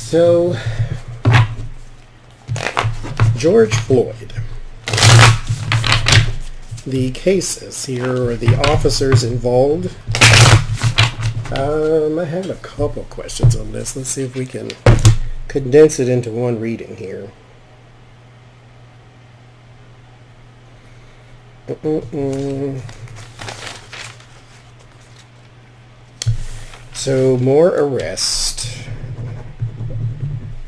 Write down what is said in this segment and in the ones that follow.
So, George Floyd. The cases here, or the officers involved. I have a couple questions on this. Let's see if we can condense it into one reading here. So, more arrest.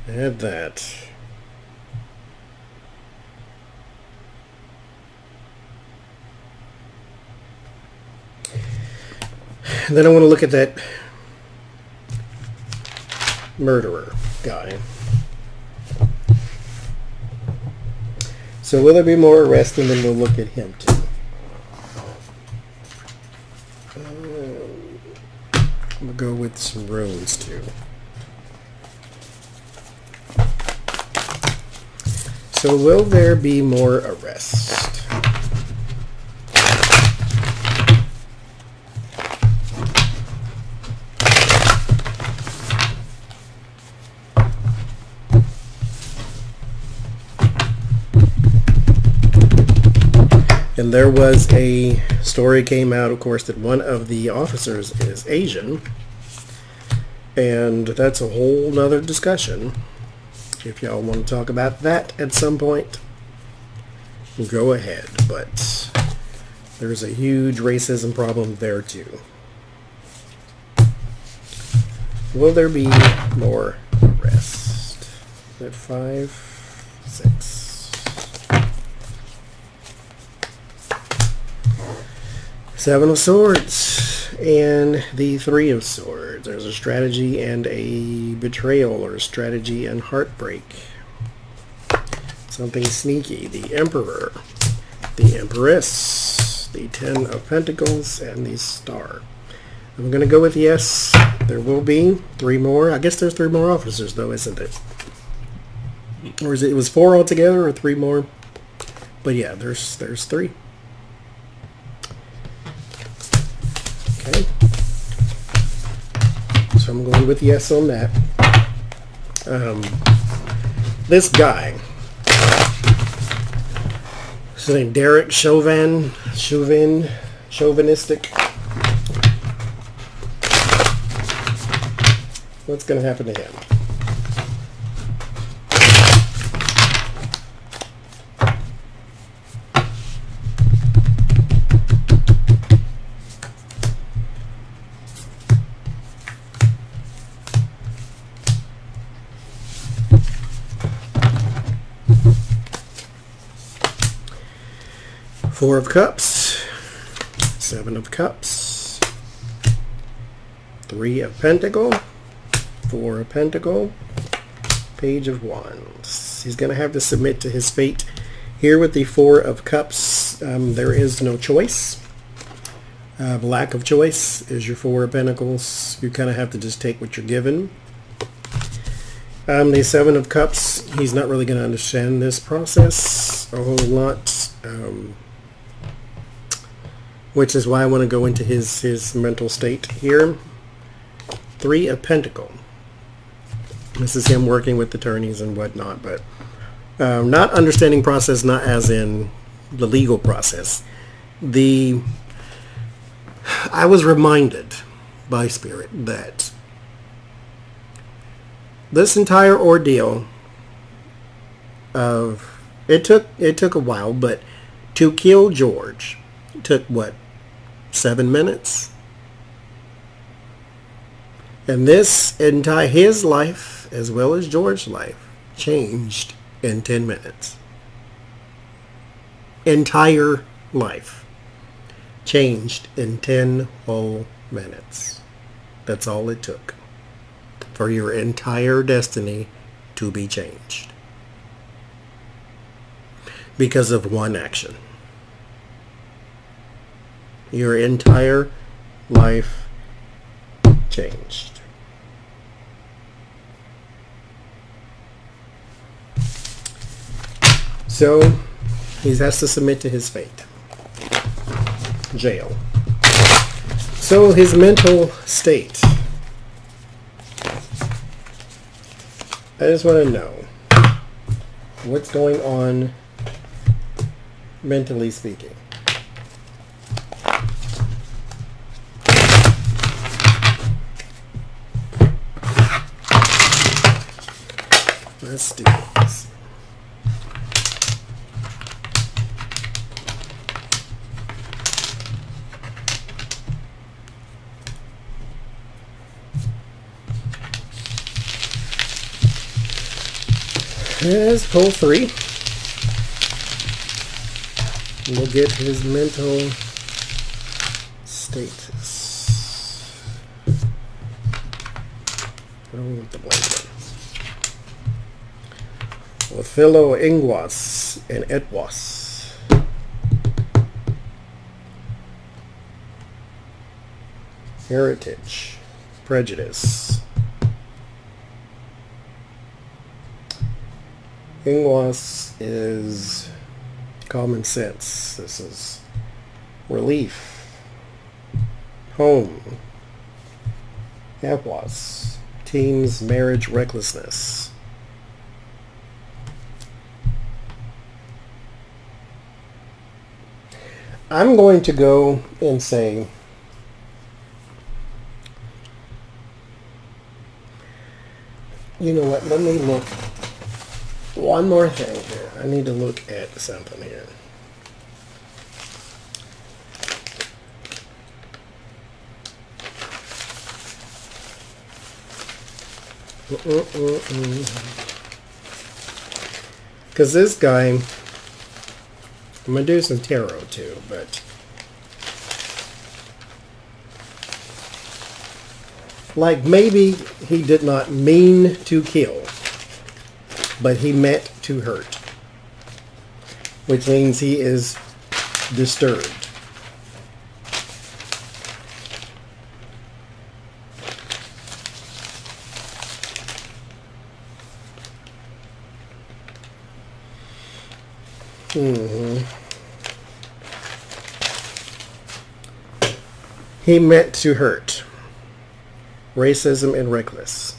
Add that. And then I want to look at that murderer guy. So will there be more arrests, and then we'll look at him too. I'm going to go with some runes too. So will there be more arrests? And there was a story came out, of course, that one of the officers is Asian. And that's a whole nother discussion. If y'all want to talk about that at some point, go ahead. But there's a huge racism problem there too. Will there be more arrests? At 5, 6. Seven of Swords and the Three of Swords. There's a strategy and a betrayal, or strategy and heartbreak. Something sneaky. The Emperor, the Empress, the Ten of Pentacles, and the Star. I'm going to go with yes. There will be 3 more. I guess there's 3 more officers though, isn't it? Or is it was 4 altogether, or 3 more? But yeah, there's 3. Okay. So I'm going with yes on that. This guy, his name Derek chauvinistic. What's going to happen to him? Four of Cups, 7 of Cups, 3 of Pentacle, 4 of Pentacle, Page of Wands. He's going to have to submit to his fate. Here with the 4 of Cups, there is no choice. Lack of choice is your 4 of Pentacles. You kind of have to just take what you're given. The 7 of Cups, he's not really going to understand this process a whole lot. Which is why I want to go into his mental state here. 3 of Pentacle. This is him working with attorneys and whatnot, but not understanding process, not as in the legal process. I was reminded by Spirit that this entire ordeal of it took a while, but to kill George took what? 7 minutes? And this entire, his life as well as George's life changed in 10 minutes. Entire life changed in 10 whole minutes. That's all it took for your entire destiny to be changed. Because of one action. Your entire life changed. So he has to submit to his fate. Jail. So his mental state. just want to know what's going on mentally speaking. Let's do this. Let's pull 3. We'll get his mental status. I don't want the blank one. Philo Ingwas and Etwas. Heritage. Prejudice. Ingwas is common sense. This is relief. Home. Etwas. Teams, marriage, recklessness. I'm going to go and say you know what, let me look one more thing here. I need to look at something here. Because this guy, I'm going to do some tarot too, but like maybe he did not mean to kill, but he meant to hurt, which means he is disturbed. He meant to hurt. Racism and reckless.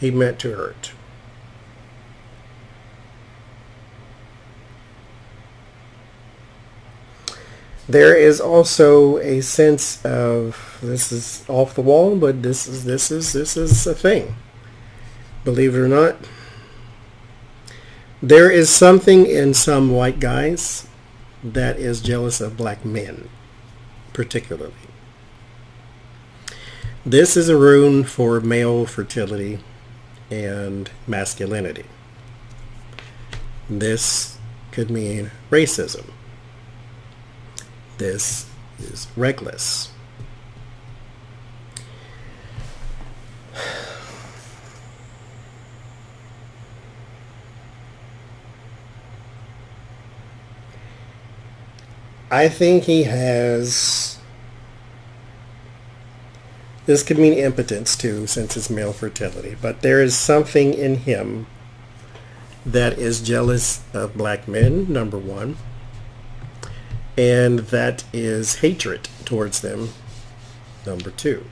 He meant to hurt. There is also a sense of, this is off the wall, but this is a thing. Believe it or not, there is something in some white guys that is jealous of black men, particularly. This is a rune for male fertility and masculinity. This could mean racism. This is reckless. I think he has, this could mean impotence too, since it's male fertility, but there is something in him that is jealous of black men, number one, and that is hatred towards them, number two.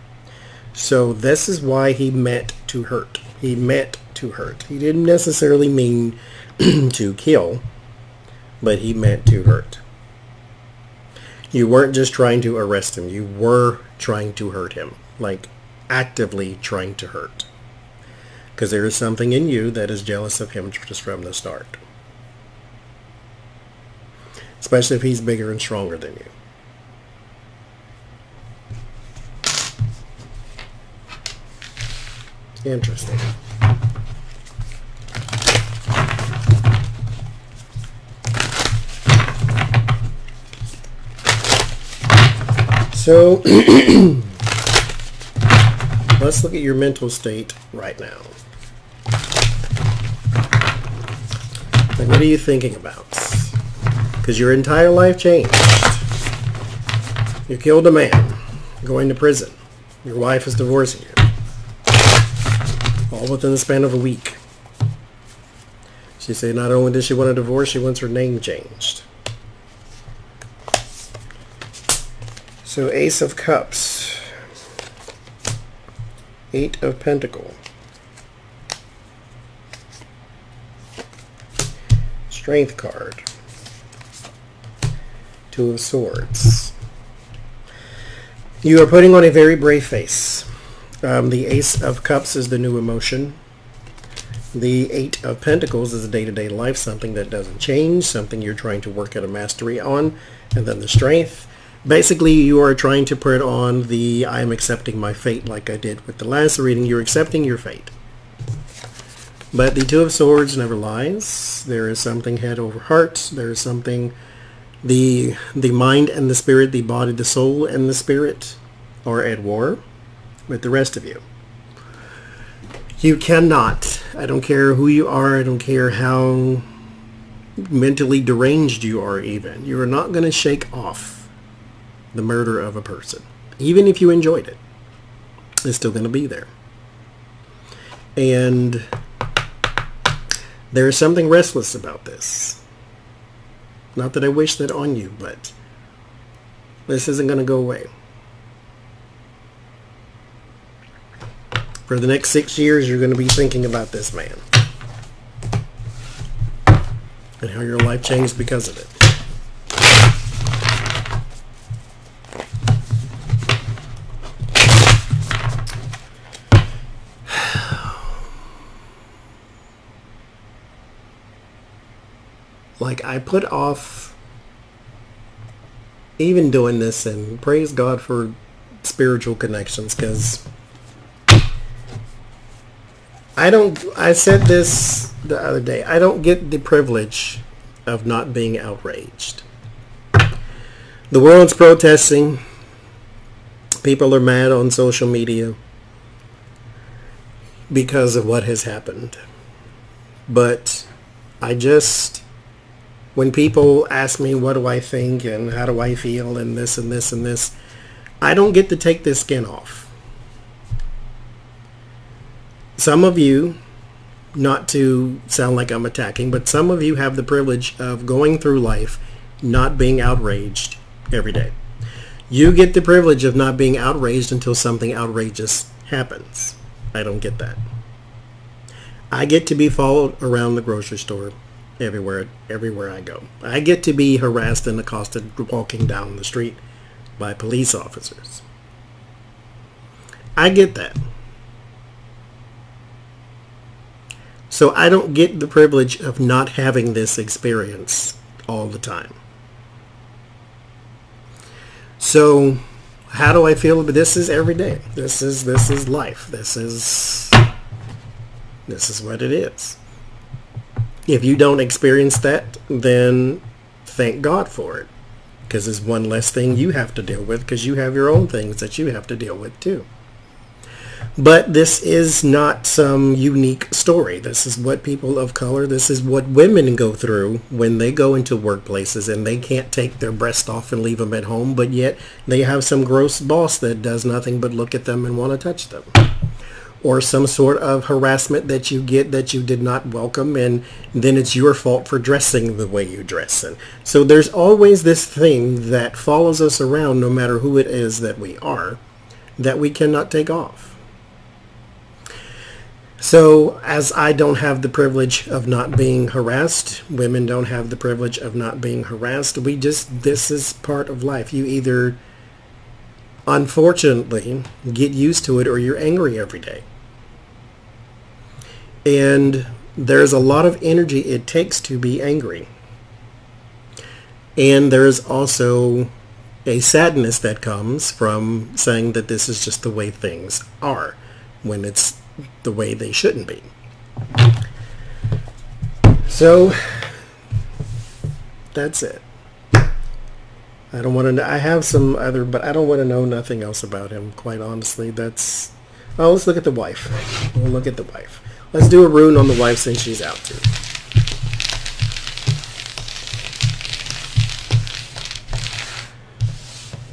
So this is why he meant to hurt. He meant to hurt. He didn't necessarily mean to kill, but he meant to hurt. You weren't just trying to arrest him. You were trying to hurt him, like actively trying to hurt. Because there is something in you that is jealous of him just from the start. Especially if he's bigger and stronger than you. Interesting. So, let's look at your mental state right now. Like, what are you thinking about? Because your entire life changed. You killed a man, going to prison. Your wife is divorcing you. All within the span of a week. She said not only does she want a divorce, she wants her name changed. So Ace of Cups, 8 of Pentacles, Strength card. Two of Swords. You are putting on a very brave face. The Ace of Cups is the new emotion. The Eight of Pentacles is a day-to-day life, something that doesn't change, something you're trying to work at a mastery on. And then the Strength. Basically, you are trying to put on the I am accepting my fate like I did with the last reading. You're accepting your fate. But the Two of Swords never lies. There is something head over heart. There is something, the mind and the spirit, the body, the soul and the spirit are at war with the rest of you. You cannot, I don't care who you are, I don't care how mentally deranged you are even, you are not going to shake off the murder of a person. Even if you enjoyed it, it's still going to be there. And there is something restless about this. Not that I wish that on you, but this isn't going to go away. For the next 6 years, you're going to be thinking about this man. And how your life changed because of it. Like, I put off even doing this, and praise God for spiritual connections, because I said this the other day, I don't get the privilege of not being outraged. The world's protesting. People are mad on social media because of what has happened. But when people ask me what do I think and how do I feel and this and this and this, I don't get to take this skin off. Some of you, not to sound like I'm attacking, but some of you have the privilege of going through life not being outraged every day. You get the privilege of not being outraged until something outrageous happens. I don't get that. I get to be followed around the grocery store everywhere I go. I get to be harassed and accosted walking down the street by police officers. I get that. So I don't get the privilege of not having this experience all the time. So how do I feel? This is every day. This is life. This is what it is. If you don't experience that, then thank God for it, because it's one less thing you have to deal with, because you have your own things that you have to deal with too. But this is not some unique story. This is what people of color, this is what women go through when they go into workplaces and they can't take their breast off and leave them at home, but yet they have some gross boss that does nothing but look at them and want to touch them. Or some sort of harassment that you get that you did not welcome, and then it's your fault for dressing the way you dress. And so there's always this thing that follows us around, no matter who it is that we are, that we cannot take off. So as I don't have the privilege of not being harassed, women don't have the privilege of not being harassed. This is part of life. You either, unfortunately, get used to it, or you're angry every day. And there's a lot of energy it takes to be angry. And there's also a sadness that comes from saying that this is just the way things are, when it's the way they shouldn't be. So that's it. I don't want to know. I have some other, but I don't want to know nothing else about him, quite honestly. Let's look at the wife. We'll look at the wife. Let's do a rune on the wife since she's out too.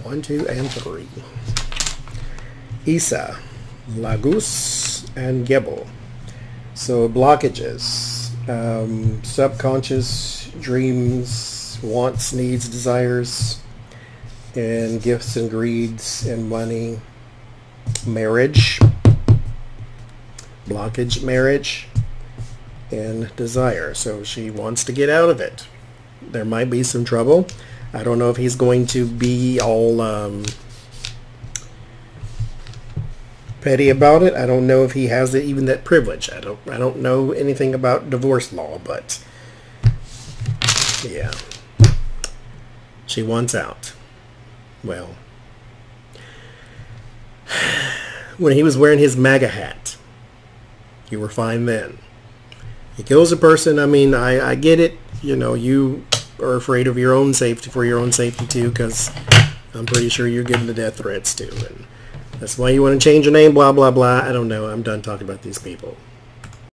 One, two, and three. Isa, Lagus, and Gebel. So blockages, subconscious dreams, wants, needs, desires, and gifts and greeds and money. Marriage, blockage, marriage, and desire. So she wants to get out of it. There might be some trouble. I don't know if he's going to be all petty about it. I don't know if he has even that privilege. I don't know anything about divorce law, but yeah, she wants out. Well, when he was wearing his MAGA hat, you were fine then. He kills a person. I mean, I get it. You know, you are afraid of your own safety, for your own safety too, because I'm pretty sure you're getting the death threats too, and that's why you want to change your name, blah blah blah. I don't know. I'm done talking about these people.